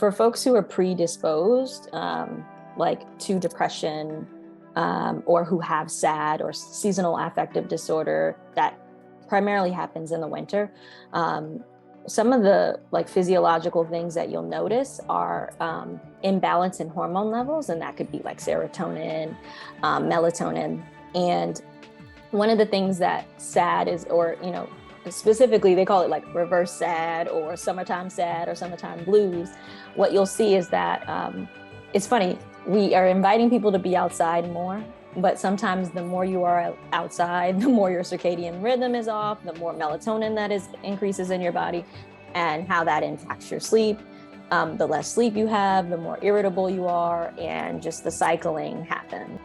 for folks who are predisposed, like to depression, or who have SAD or seasonal affective disorder that primarily happens in the winter, some of the like physiological things that you'll notice are imbalance in hormone levels, and that could be like serotonin, melatonin. And one of the things that SAD is, or specifically they call it like reverse SAD or summertime SAD or summertime blues, what you'll see is that it's funny, we are inviting people to be outside more, but sometimes the more you are outside, the more your circadian rhythm is off, the more melatonin that increases in your body, and how that impacts your sleep. The less sleep you have, the more irritable you are, and just the cycling happens.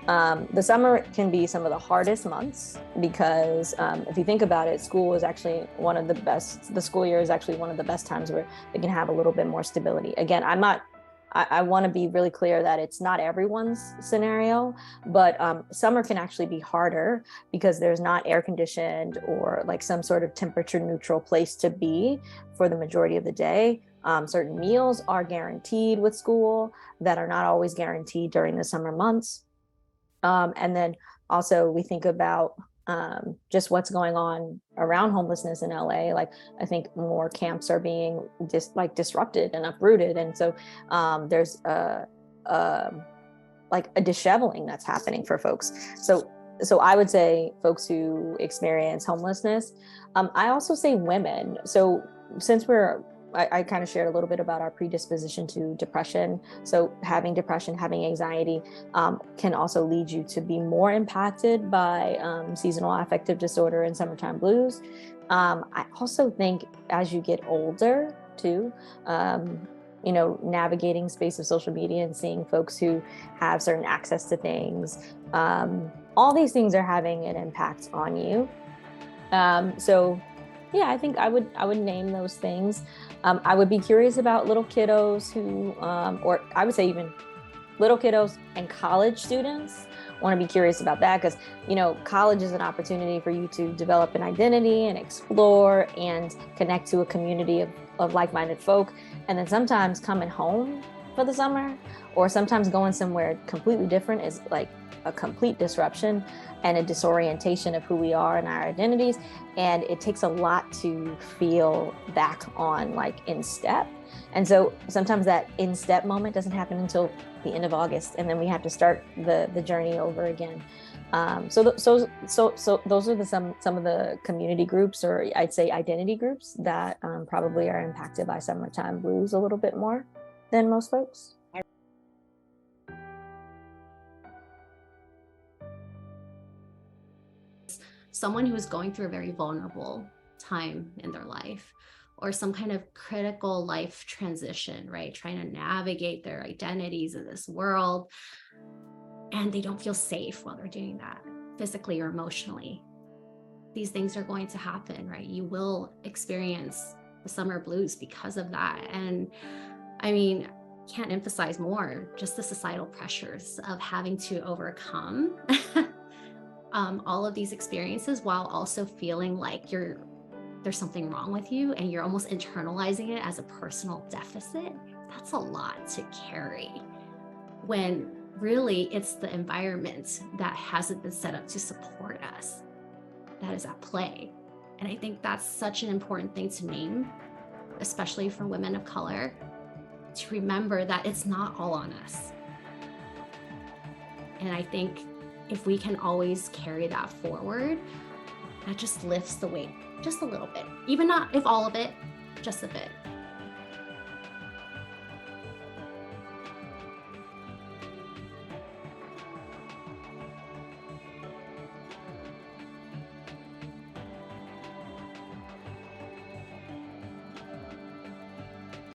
The summer can be some of the hardest months because if you think about it, school is actually one of the best, the school year is actually one of the best times where they can have a little bit more stability. Again, I want to be really clear that it's not everyone's scenario, but summer can actually be harder because there's not air conditioned or like some sort of temperature neutral place to be for the majority of the day. Certain meals are guaranteed with school that are not always guaranteed during the summer months. And then also we think about just what's going on around homelessness in LA. Like I think more camps are being disrupted and uprooted. And so there's like a disheveling that's happening for folks. So I would say folks who experience homelessness. I also say women. So since I kind of shared a little bit about our predisposition to depression. So having depression, having anxiety can also lead you to be more impacted by seasonal affective disorder and summertime blues. I also think as you get older too, navigating space of social media and seeing folks who have certain access to things, all these things are having an impact on you. So yeah, I think I would name those things. I would be curious about little kiddos who, or I would say even little kiddos and college students. Want to be curious about that because, college is an opportunity for you to develop an identity and explore and connect to a community of like-minded folk. And then sometimes coming home for the summer or sometimes going somewhere completely different is like a complete disruption and a disorientation of who we are and our identities. And it takes a lot to feel back on like in step. And so sometimes that in step moment doesn't happen until the end of August. And then we have to start the journey over again. So those are some of the community groups, or I'd say identity groups that probably are impacted by summertime blues a little bit more than most folks. Someone who is going through a very vulnerable time in their life or some kind of critical life transition, right? Trying to navigate their identities in this world. And they don't feel safe while they're doing that, physically or emotionally. These things are going to happen, right? You will experience the summer blues because of that. And I mean, can't emphasize more just the societal pressures of having to overcome all of these experiences while also feeling like there's something wrong with you and you're almost internalizing it as a personal deficit. That's a lot to carry when really it's the environment that hasn't been set up to support us that is at play. And I think that's such an important thing to name, especially for women of color, to remember that it's not all on us. And I think if we can always carry that forward, that just lifts the weight just a little bit, even not if all of it, just a bit.